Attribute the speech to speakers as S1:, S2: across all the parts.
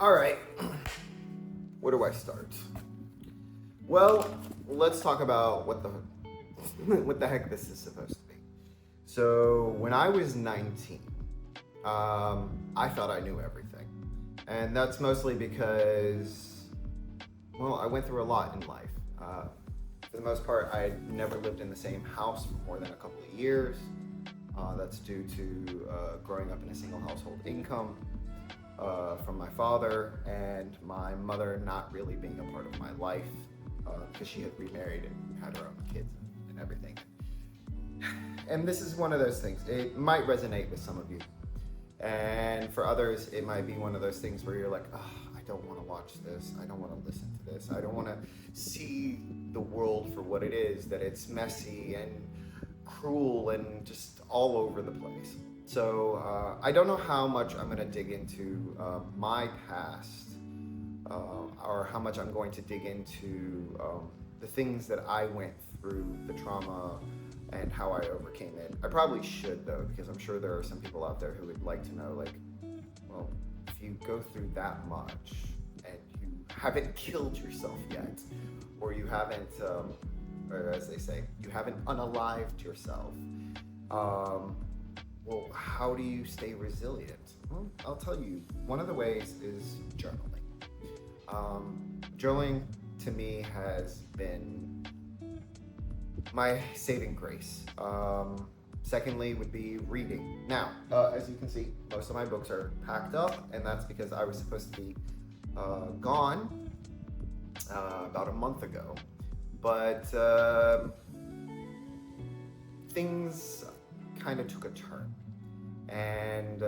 S1: All right, where do I start? Well, let's talk about what the what the heck this is supposed to be. So when I was 19, I thought I knew everything, and that's mostly because, well, I went through a lot in life. For the most part, I had never lived in the same house for more than a couple of years. That's due to growing up in a single household income. From my father and my mother not really being a part of my life because she had remarried and had her own kids and everything. And this is one of those things. It might resonate with some of you. And for others, it might be one of those things where you're like, oh, I don't want to watch this. I don't want to listen to this. I don't want to see the world for what it is, that it's messy and cruel and just all over the place. So I don't know how much I'm going to dig into my past or how much I'm going to dig into the things that I went through, the trauma, and how I overcame it. I probably should, though, because I'm sure there are some people out there who would like to know, like, well, if you go through that much and you haven't killed yourself yet, or you haven't, or as they say, you haven't unalived yourself, well, how do you stay resilient? Well, I'll tell you, one of the ways is journaling. Journaling to me has been my saving grace. Secondly would be reading. Now, as you can see, most of my books are packed up, and that's because I was supposed to be gone about a month ago. But things kind of took a turn, and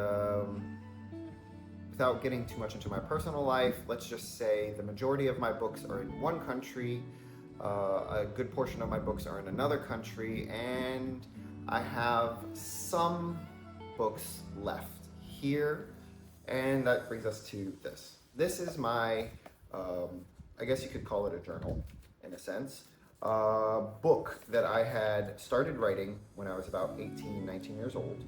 S1: without getting too much into my personal life, let's just say the majority of my books are in one country, a good portion of my books are in another country, and I have some books left here, and that brings us to this. This is my, I guess you could call it a journal in a sense. Book that I had started writing when I was about 18, 19 years old.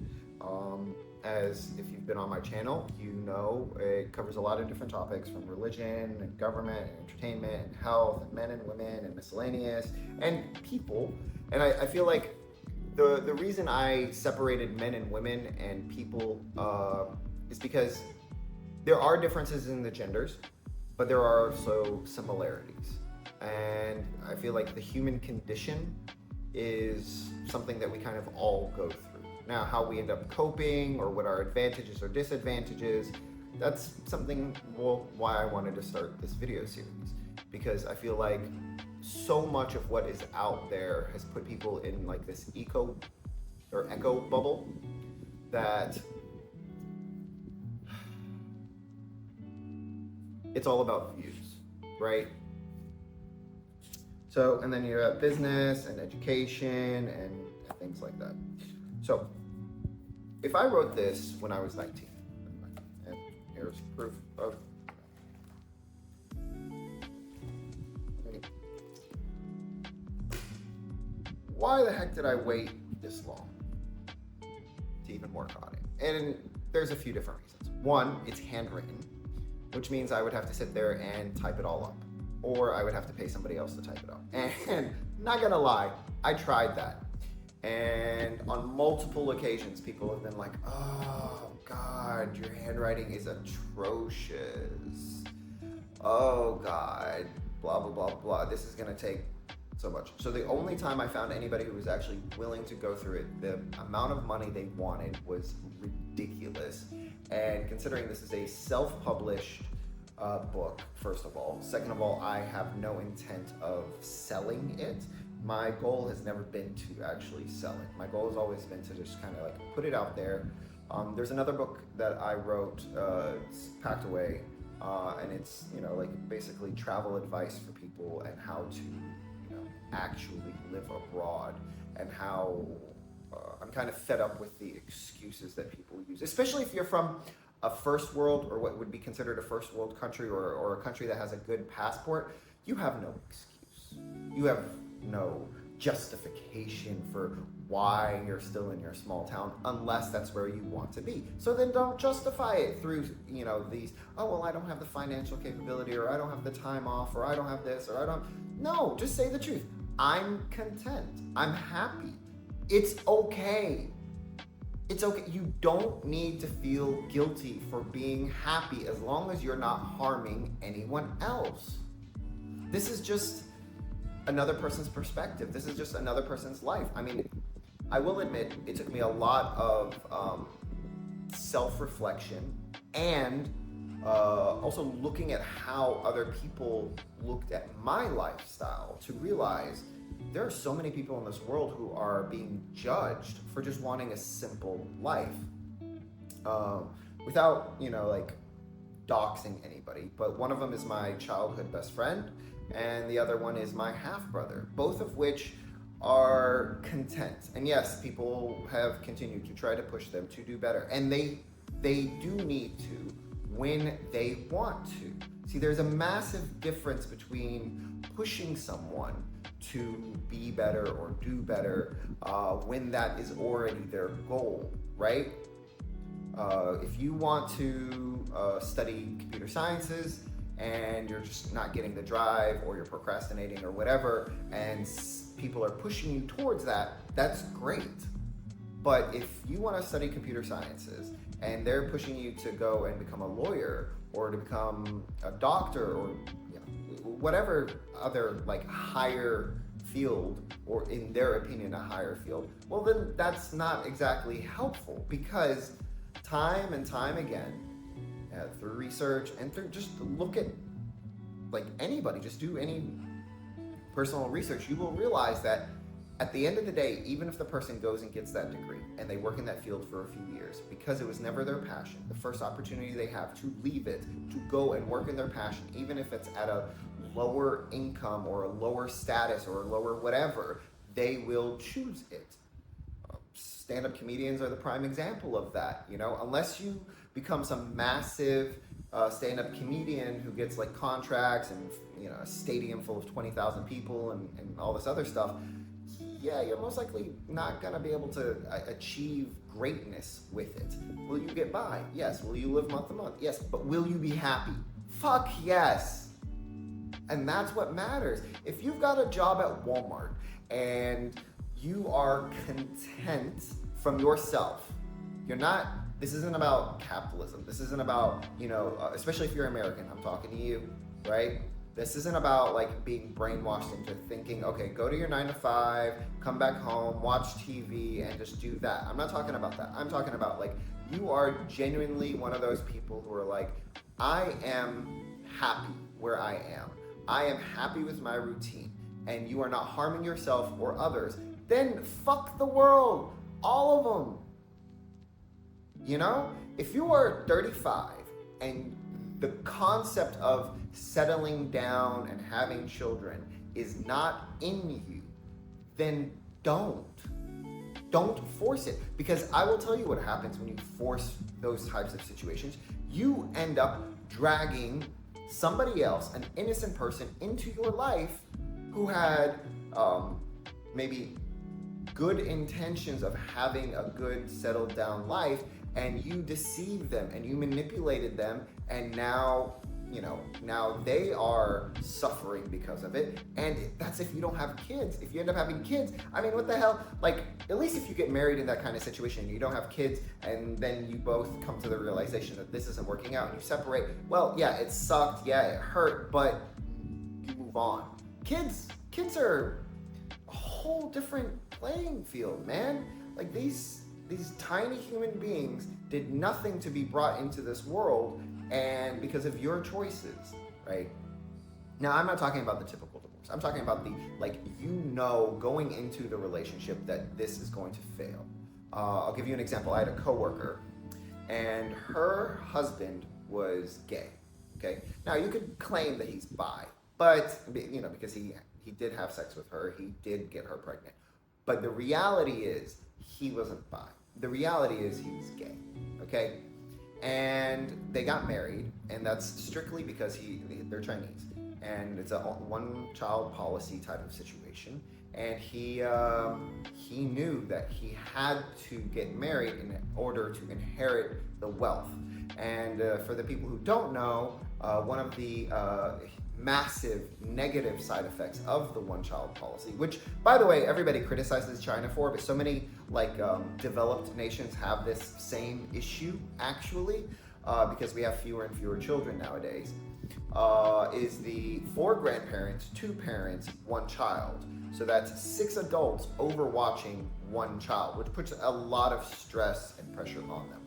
S1: As if you've been on my channel, you know it covers a lot of different topics, from religion and government and entertainment and health and men and women and miscellaneous and people. And I feel like the reason I separated men and women and people is because there are differences in the genders, but there are also similarities. And I feel like the human condition is something that we kind of all go through. Now, how we end up coping or what our advantages or disadvantages, that's something, well, why I wanted to start this video series. Because I feel like so much of what is out there has put people in like this echo bubble that it's all about views, right? So, and then you have business and education and things like that. So, if I wrote this when I was 19, and here's proof of, why the heck did I wait this long to even work on it? And there's a few different reasons. One, it's handwritten, which means I would have to sit there and type it all up, or I would have to pay somebody else to type it up. And not gonna lie, I tried that. And on multiple occasions, people have been like, oh God, your handwriting is atrocious. Oh God, blah, blah, blah, blah. This is gonna take so much. So the only time I found anybody who was actually willing to go through it, the amount of money they wanted was ridiculous. And considering this is a self-published book, first of all. Second of all, I have no intent of selling it. My goal has never been to actually sell it. My goal has always been to just kind of like put it out there. There's another book that I wrote, it's packed away, and it's, you know, like basically travel advice for people and how to, you know, actually live abroad, and how I'm kind of fed up with the excuses that people use, especially if you're from a first world, or what would be considered a first world country, or a country that has a good passport. You have no excuse. You have no justification for why you're still in your small town unless that's where you want to be. So then don't justify it through, these, oh, well, I don't have the financial capability, or I don't have the time off, or I don't have this, or I don't. No, just say the truth. I'm content. I'm happy. It's okay. It's okay. You don't need to feel guilty for being happy as long as you're not harming anyone else. This is just another person's perspective. This is just another person's life. I mean, I will admit it took me a lot of self-reflection and also looking at how other people looked at my lifestyle to realize there are so many people in this world who are being judged for just wanting a simple life, without, doxing anybody. But one of them is my childhood best friend, and the other one is my half-brother, both of which are content. And yes, people have continued to try to push them to do better, and they do need to when they want to. See, there's a massive difference between pushing someone to be better or do better when that is already their goal, right? If you want to study computer sciences and you're just not getting the drive, or you're procrastinating or whatever, and people are pushing you towards that, that's great. But if you want to study computer sciences and they're pushing you to go and become a lawyer, or to become a doctor, or whatever other higher field, or in their opinion a higher field, well then that's not exactly helpful, because time and time again, through research and through just look at anybody, just do any personal research, you will realize that at the end of the day, even if the person goes and gets that degree and they work in that field for a few years, because it was never their passion, the first opportunity they have to leave it, to go and work in their passion, even if it's at a lower income or a lower status or a lower whatever, they will choose it. Stand-up comedians are the prime example of that. Unless you become some massive stand-up comedian who gets contracts and a stadium full of 20,000 people and all this other stuff, yeah, you're most likely not gonna be able to achieve greatness with it. Will you get by? Yes. Will you live month to month? Yes. But will you be happy? Fuck yes. And that's what matters. If you've got a job at Walmart and you are content from yourself, this isn't about capitalism. This isn't about, especially if you're American, I'm talking to you, right? This isn't about being brainwashed into thinking, okay, go to your 9 to 5, come back home, watch TV, and just do that. I'm not talking about that. I'm talking about you are genuinely one of those people who are I am happy where I am. I am happy with my routine, and you are not harming yourself or others. Then fuck the world, all of them. If you are 35 and the concept of settling down and having children is not in you, then don't force it. Because I will tell you what happens when you force those types of situations. You end up dragging somebody else, an innocent person, into your life who had maybe good intentions of having a good settled down life, and you deceived them and you manipulated them, and now they are suffering because of it. And that's if you don't have kids. If you end up having kids, I mean, what the hell? At least if you get married in that kind of situation, you don't have kids, and then you both come to the realization that this isn't working out and you separate. Well, yeah, it sucked. Yeah, it hurt, but you move on. Kids are a whole different playing field, man. These tiny human beings did nothing to be brought into this world, and because of your choices, right? Now, I'm not talking about the typical divorce. I'm talking about the, going into the relationship that this is going to fail. I'll give you an example. I had a coworker, and her husband was gay, okay? Now, you could claim that he's bi, but, because he did have sex with her, he did get her pregnant. But the reality is, he wasn't bi. The reality is he was gay, okay? And they got married, and that's strictly because they're Chinese. And it's a one-child policy type of situation. and he knew that he had to get married in order to inherit the wealth. And for the people who don't know, one of the massive negative side effects of the one-child policy, which, by the way, everybody criticizes China for, but so many developed nations have this same issue actually, because we have fewer and fewer children nowadays, is the 4 grandparents, 2 parents, 1 child. So that's 6 adults overwatching 1 child, which puts a lot of stress and pressure on them.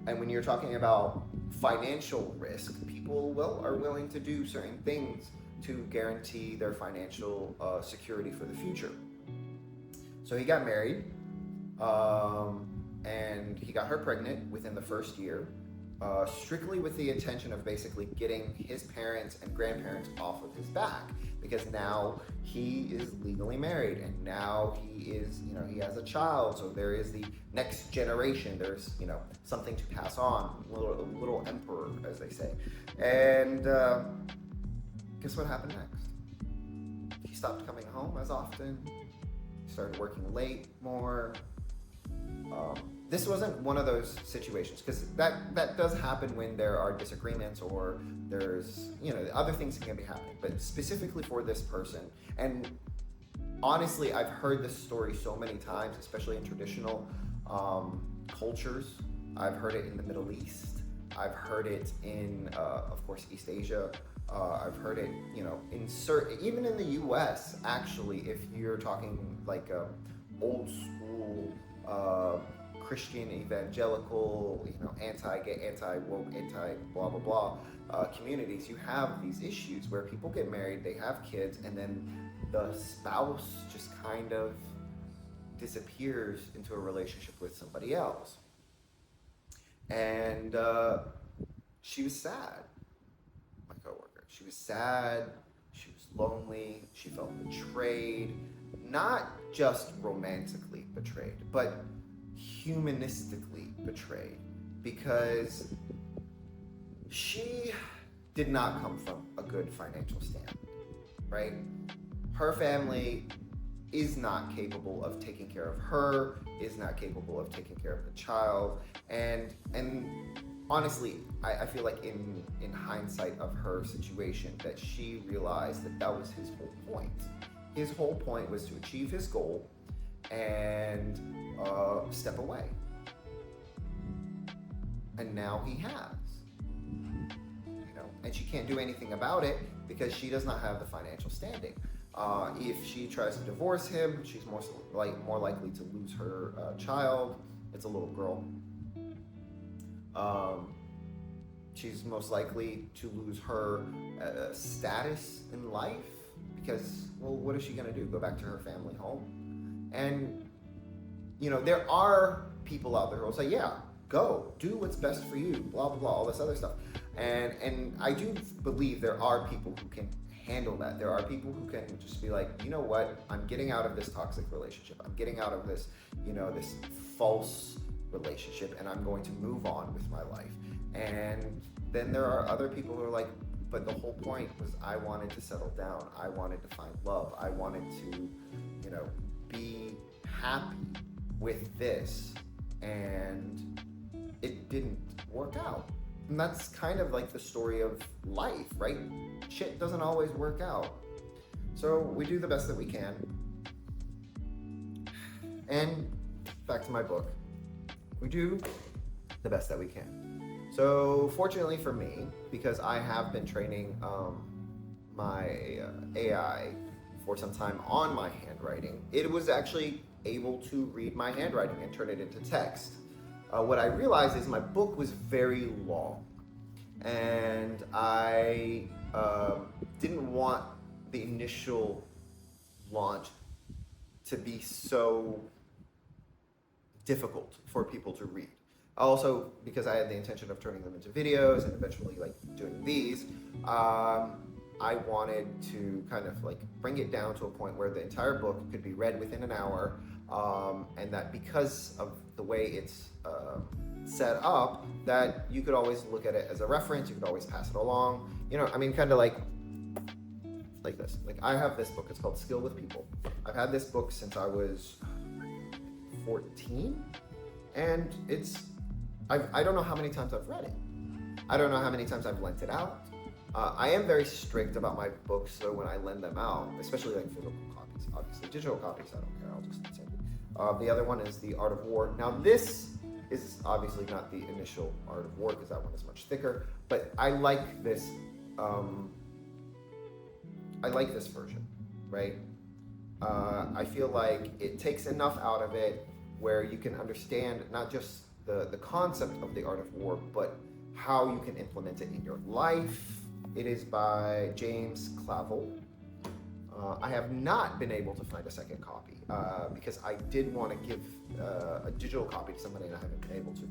S1: And when you're talking about financial risk, people are willing to do certain things to guarantee their financial security for the future. So he got married, and he got her pregnant within the first year, strictly with the intention of basically getting his parents and grandparents off of his back, because now he is legally married, and now he is, he has a child, so there is the next generation, there's, something to pass on, little emperor, as they say. And guess what happened next? He stopped coming home as often, he started working late more. This wasn't one of those situations, because that does happen when there are disagreements or there's, other things can be happening. But specifically for this person, and honestly, I've heard this story so many times, especially in traditional cultures. I've heard it in the Middle East. I've heard it in, of course, East Asia. I've heard it, even in the U.S. Actually, if you're talking like old school Christian, evangelical, anti-gay, anti-woke, anti-blah, blah, blah communities, you have these issues where people get married, they have kids, and then the spouse just kind of disappears into a relationship with somebody else. And she was sad, my coworker. She was sad, she was lonely, she felt betrayed, not just romantically betrayed, but humanistically betrayed, because she did not come from a good financial standing, right? Her family is not capable of taking care of her, is not capable of taking care of the child, and honestly, I feel like in hindsight of her situation, that she realized that was his whole point. His whole point was to achieve his goal and step away. And now he has. And she can't do anything about it because she does not have the financial standing. If she tries to divorce him, she's more likely to lose her child. It's a little girl. She's most likely to lose her status in life because, well, what is she going to do? Go back to her family home? And, there are people out there who will say, yeah, go, do what's best for you, blah, blah, blah, all this other stuff. And I do believe there are people who can handle that. There are people who can just be like, you know what, I'm getting out of this toxic relationship. I'm getting out of this, this false relationship, and I'm going to move on with my life. And then there are other people who are like, but the whole point was I wanted to settle down. I wanted to find love. I wanted to, be happy with this. And it didn't work out. And that's kind of like the story of life, right? Shit doesn't always work out. So we do the best that we can. And back to my book. We do the best that we can. So fortunately for me, because I have been training my AI for some time on my handwriting, it was actually able to read my handwriting and turn it into text. What I realized is my book was very long, and I didn't want the initial launch to be so difficult for people to read. Also, because I had the intention of turning them into videos and eventually doing these, I wanted to kind of bring it down to a point where the entire book could be read within an hour, and that because of the way it's set up, that you could always look at it as a reference, you could always pass it along, kind of like like this. Like I have this book. It's called Skill with People. I've had this book since I was 14, and I don't know how many times I've read it. I don't know how many times I've lent it out. I am very strict about my books, so when I lend them out, especially like physical copies, obviously digital copies, I don't care. I'll just send it. The other one is The Art of War. Now this is obviously not the initial Art of War because that one is much thicker, but I like this. I like this version, right? I feel like it takes enough out of it where you can understand not just the concept of the Art of War, but how you can implement it in your life. It is by James Clavell. I have not been able to find a second copy because I did want to give a digital copy to somebody and I haven't been able to.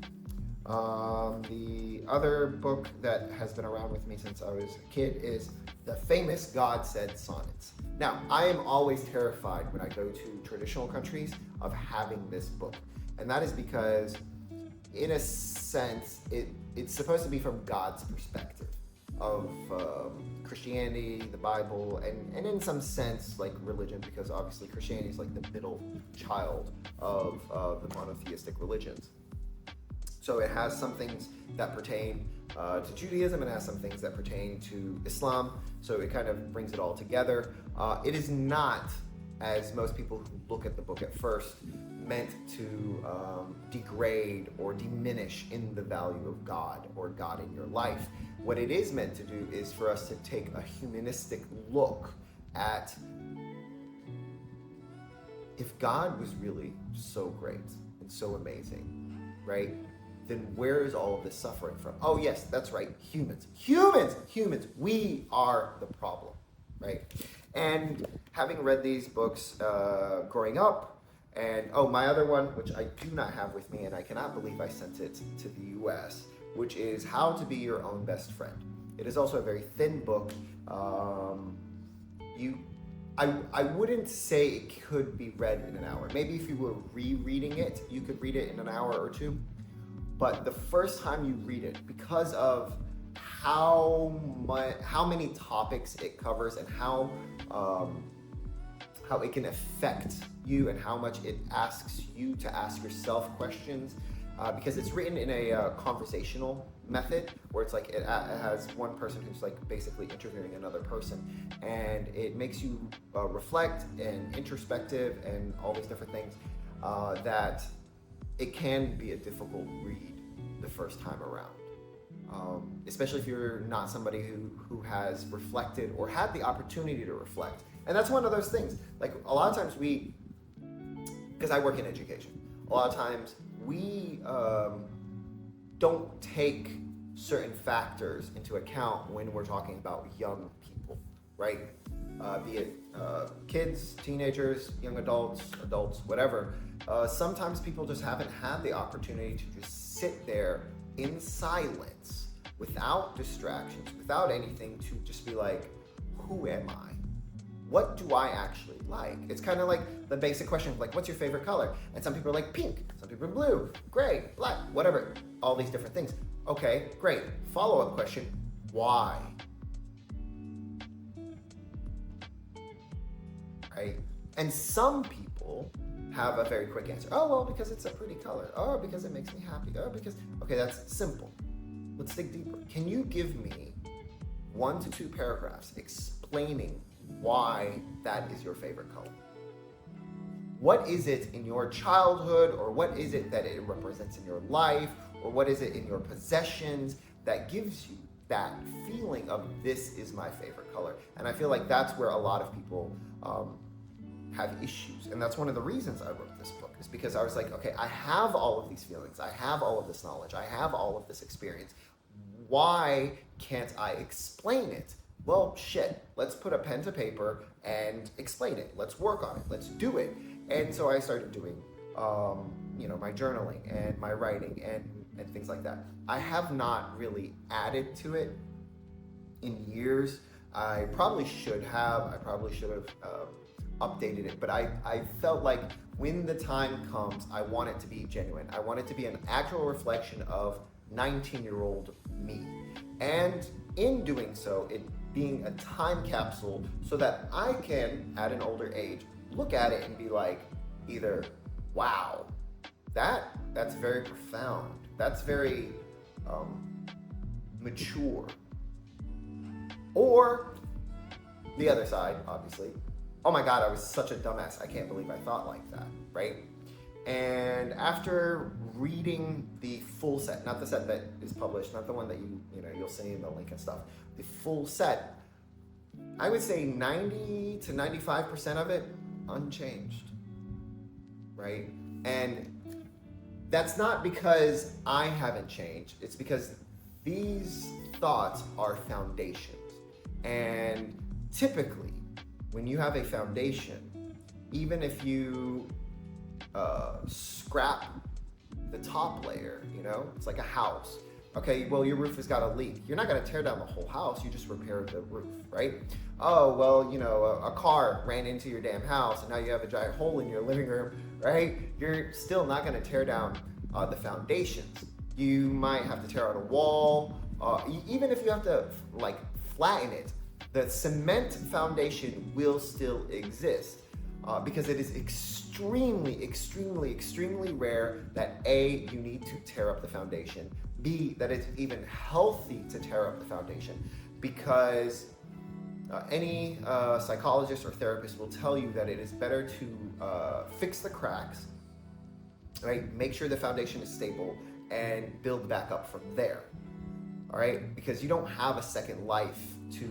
S1: The other book that has been around with me since I was a kid is the famous God Said Sonnets. Now, I am always terrified when I go to traditional countries of having this book. And that is because, in a sense, it's supposed to be from God's perspective of Christianity, the Bible, and in some sense, like religion, because obviously Christianity is like the middle child of the monotheistic religions. So it has some things that pertain to Judaism and has some things that pertain to Islam. So it kind of brings it all together. It is not, as most people who look at the book at first, meant to degrade or diminish in the value of God or God in your life. What it is meant to do is for us to take a humanistic look at if God was really so great and so amazing, right? Then where is all of this suffering from? Oh yes, that's right, humans, we are the problem, right? And having read these books growing up, and my other one, which I do not have with me, and I cannot believe I sent it to the US, which is How to Be Your Own Best Friend. It is also a very thin book. I wouldn't say it could be read in an hour. Maybe if you were rereading it, you could read it in an hour or two. But the first time you read it, because of how many topics it covers and how it can affect you and how much it asks you to ask yourself questions, because it's written in a conversational method where it's like it has one person who's like basically interviewing another person, and it makes you reflect and introspective and all these different things that it can be a difficult read the first time around, especially if you're not somebody who has reflected or had the opportunity to reflect. And that's one of those things. Like a lot of times because I work in education, a lot of times we don't take certain factors into account when we're talking about young people, right? Be it kids, teenagers, young adults, whatever. Sometimes people just haven't had the opportunity to just sit there in silence, without distractions, without anything, to just be like, who am I? What do I actually like? It's kind of like the basic question of like, what's your favorite color? And some people are like pink, some people are blue, gray, black, whatever, all these different things. Okay, great. Follow-up question, why? Right? And some people have a very quick answer. Oh, well, because it's a pretty color. Oh, because it makes me happy. Oh, because, okay, that's simple. Let's dig deeper. Can you give me 1 to 2 paragraphs explaining why that is your favorite color? What is it in your childhood, or what is it that it represents in your life, or what is it in your possessions that gives you that feeling of this is my favorite color? And I feel like that's where a lot of people have issues. And that's one of the reasons I wrote this book, is because I was like, okay, I have all of these feelings, I have all of this knowledge, I have all of this experience. Why can't I explain it? Well, shit, let's put a pen to paper and explain it. Let's work on it. Let's do it. And so I started doing, my journaling and my writing and things like that. I have not really added to it in years. I probably should have. I probably should have updated it. But I felt like when the time comes, I want it to be genuine. I want it to be an actual reflection of 19-year-old me. And in doing so, being a time capsule so that I can, at an older age, look at it and be like, either, wow, that's very profound, that's very mature, or the other side, obviously, oh my God, I was such a dumbass, I can't believe I thought like that, right? And after reading the full set, not the set that is published, not the one that you'll see in the link and stuff, the full set, I would say 90 to 95% of it unchanged, right? And that's not because I haven't changed, it's because these thoughts are foundations. And typically, when you have a foundation, even if you scrap the top layer, it's like a house. Okay, well, your roof has got a leak. You're not gonna tear down the whole house, you just repair the roof, right? Oh, well, a car ran into your damn house and now you have a giant hole in your living room, right? You're still not gonna tear down the foundations. You might have to tear out a wall, even if you have to flatten it, the cement foundation will still exist. Because it is extremely, extremely, extremely rare that A, you need to tear up the foundation, B, that it's even healthy to tear up the foundation, because any psychologist or therapist will tell you that it is better to fix the cracks, right? Make sure the foundation is stable and build back up from there, all right? Because you don't have a second life to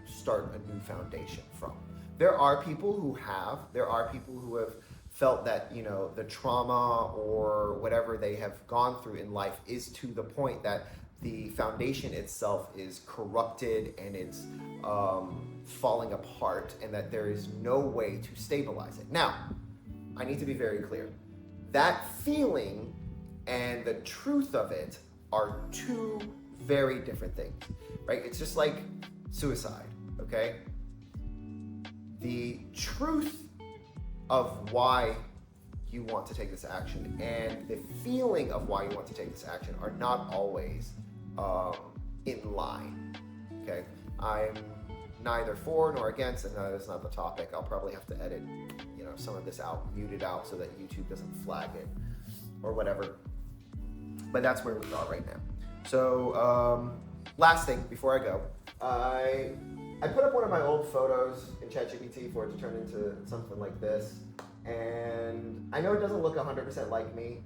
S1: start a new foundation from. There are people who have felt that, the trauma or whatever they have gone through in life is to the point that the foundation itself is corrupted and it's falling apart and that there is no way to stabilize it. Now, I need to be very clear. That feeling and the truth of it are two very different things, right? It's just like suicide, okay? The truth of why you want to take this action and the feeling of why you want to take this action are not always in line, okay? I'm neither for nor against, and that is not the topic. I'll probably have to edit, some of this out, mute it out so that YouTube doesn't flag it or whatever. But that's where we are right now. So, last thing before I go, I put up one of my old photos in ChatGPT for it to turn into something like this. And I know it doesn't look 100% like me,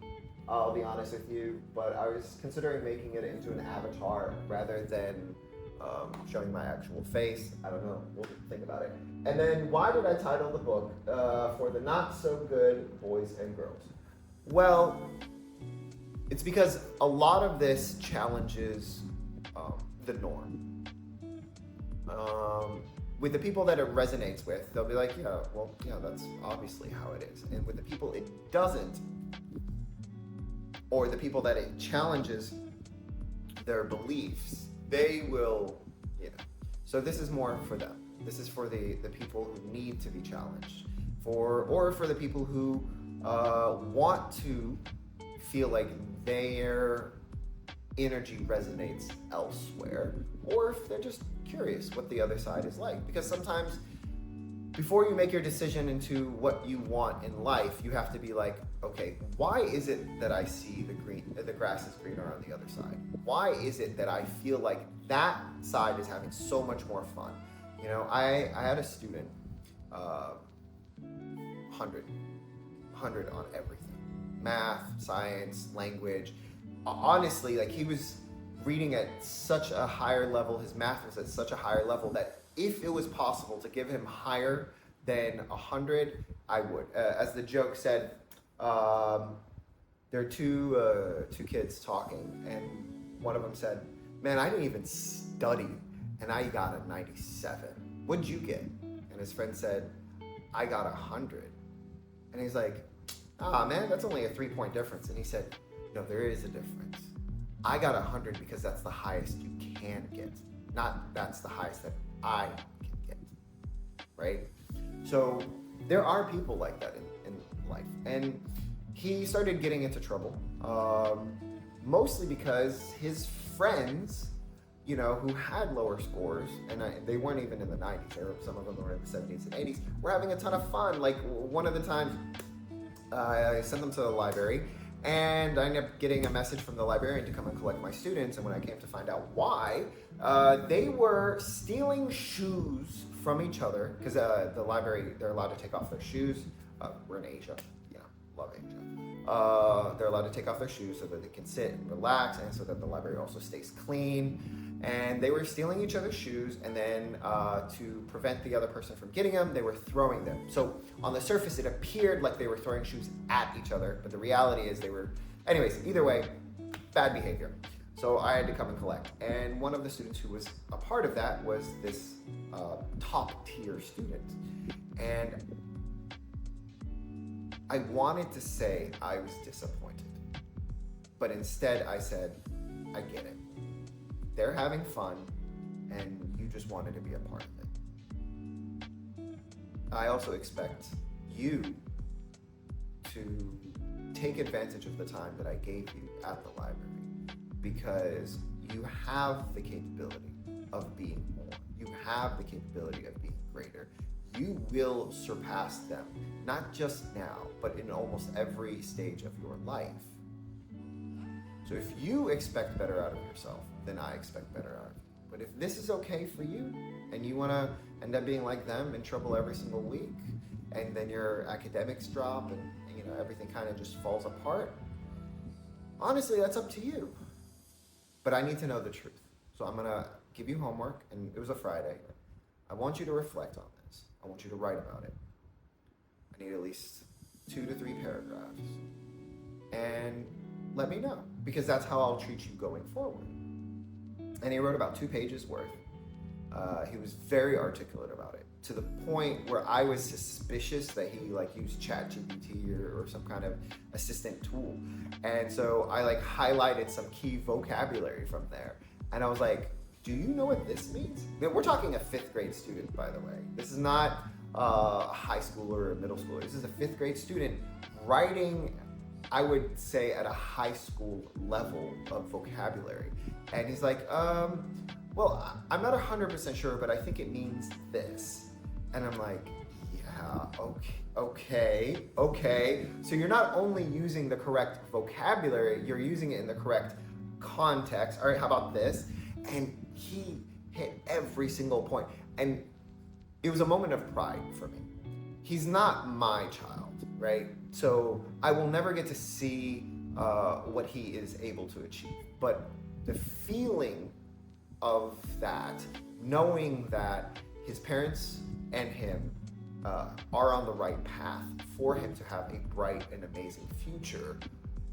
S1: I'll be honest with you, but I was considering making it into an avatar rather than showing my actual face. I don't know, we'll think about it. And then why did I title the book, For the Not So Good Boys and Girls? Well, it's because a lot of this challenges the norm. With the people that it resonates with, they'll be like, that's obviously how it is. And with the people it doesn't, or the people that it challenges their beliefs, they will, So this is more for them. This is for the people who need to be challenged, or for the people who want to feel like their energy resonates elsewhere, or if they're just curious what the other side is like. Because sometimes before you make your decision into what you want in life, you have to be like, okay, why is it that I see the grass is greener on the other side? Why is it that I feel like that side is having so much more fun? I had a student, 100 on everything. Math, science, language. Honestly, he was reading at such a higher level, his math was at such a higher level that if it was possible to give him higher than 100, I would. As the joke said, there are two kids talking, and one of them said, "Man, I didn't even study, and I got a 97. What'd you get?" And his friend said, "I got 100. And he's like, man, that's only a 3-point difference. And he said, "No, there is a difference. I got 100 because that's the highest you can get, not that's the highest that I can get," right? So there are people like that in life. And he started getting into trouble, mostly because his friends who had lower scores, and they weren't even in the 90s. Some of them were in the 70s and 80s. Were having a ton of fun. Like one of the times, I sent them to the library, and I ended up getting a message from the librarian to come and collect my students. And when I came to find out why, they were stealing shoes from each other because the library, they're allowed to take off their shoes. We're in Asia, love Asia. They're allowed to take off their shoes so that they can sit and relax, and so that the library also stays clean. And they were stealing each other's shoes, and then to prevent the other person from getting them, they were throwing them. So on the surface, it appeared like they were throwing shoes at each other, but the reality is they were, anyways, either way, bad behavior. So I had to come and collect. And one of the students who was a part of that was this top tier student. And I wanted to say I was disappointed, but instead I said, I get it. They're having fun, and you just wanted to be a part of it. I also expect you to take advantage of the time that I gave you at the library, because you have the capability of being more. You have the capability of being greater. You will surpass them, not just now, but in almost every stage of your life. So if you expect better out of yourself, then I expect better out of you. But if this is okay for you, and you want to end up being like them, in trouble every single week, and then your academics drop, and everything kind of just falls apart, honestly, that's up to you. But I need to know the truth. So I'm gonna give you homework, and it was a Friday. I want you to reflect on this. I want you to write about it. I need at least 2 to 3 paragraphs. And let me know, because that's how I'll treat you going forward. And he wrote about 2 pages worth. He was very articulate about it, to the point where I was suspicious that he used ChatGPT or some kind of assistant tool. And so I highlighted some key vocabulary from there. And I was like, do you know what this means? We're talking a 5th grade student, by the way. This is not a high schooler or a middle schooler. This is a 5th grade student writing, I would say, at a high school level of vocabulary. And he's like, well, I'm not 100% sure, but I think it means this. And I'm like, yeah, okay. So you're not only using the correct vocabulary, you're using it in the correct context. All right, how about this? And he hit every single point. And it was a moment of pride for me. He's not my child, right? So I will never get to see what he is able to achieve. But the feeling of that, knowing that his parents and him are on the right path for him to have a bright and amazing future,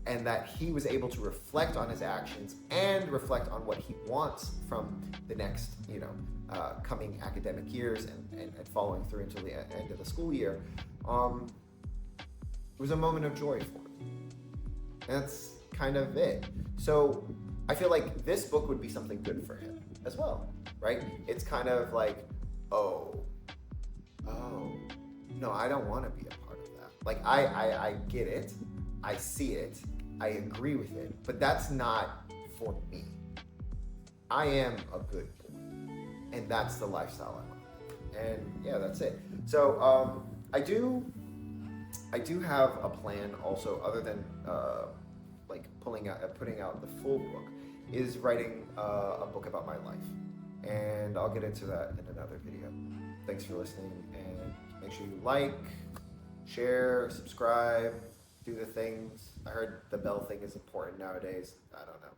S1: and that he was able to reflect on his actions and reflect on what he wants from the next, coming academic years and following through until the end of the school year, it was a moment of joy for me. And that's kind of it. So I feel like this book would be something good for him as well, right? It's kind of like, oh, no, I don't want to be a part of that. I get it, I see it, I agree with it, but that's not for me. I am a good boy, and that's the lifestyle I want. And yeah, that's it. So I do have a plan also, other than putting out the full book, is writing a book about my life. And I'll get into that in another video. Thanks for listening, and make sure you like, share, subscribe, do the things. I heard the bell thing is important nowadays. I don't know.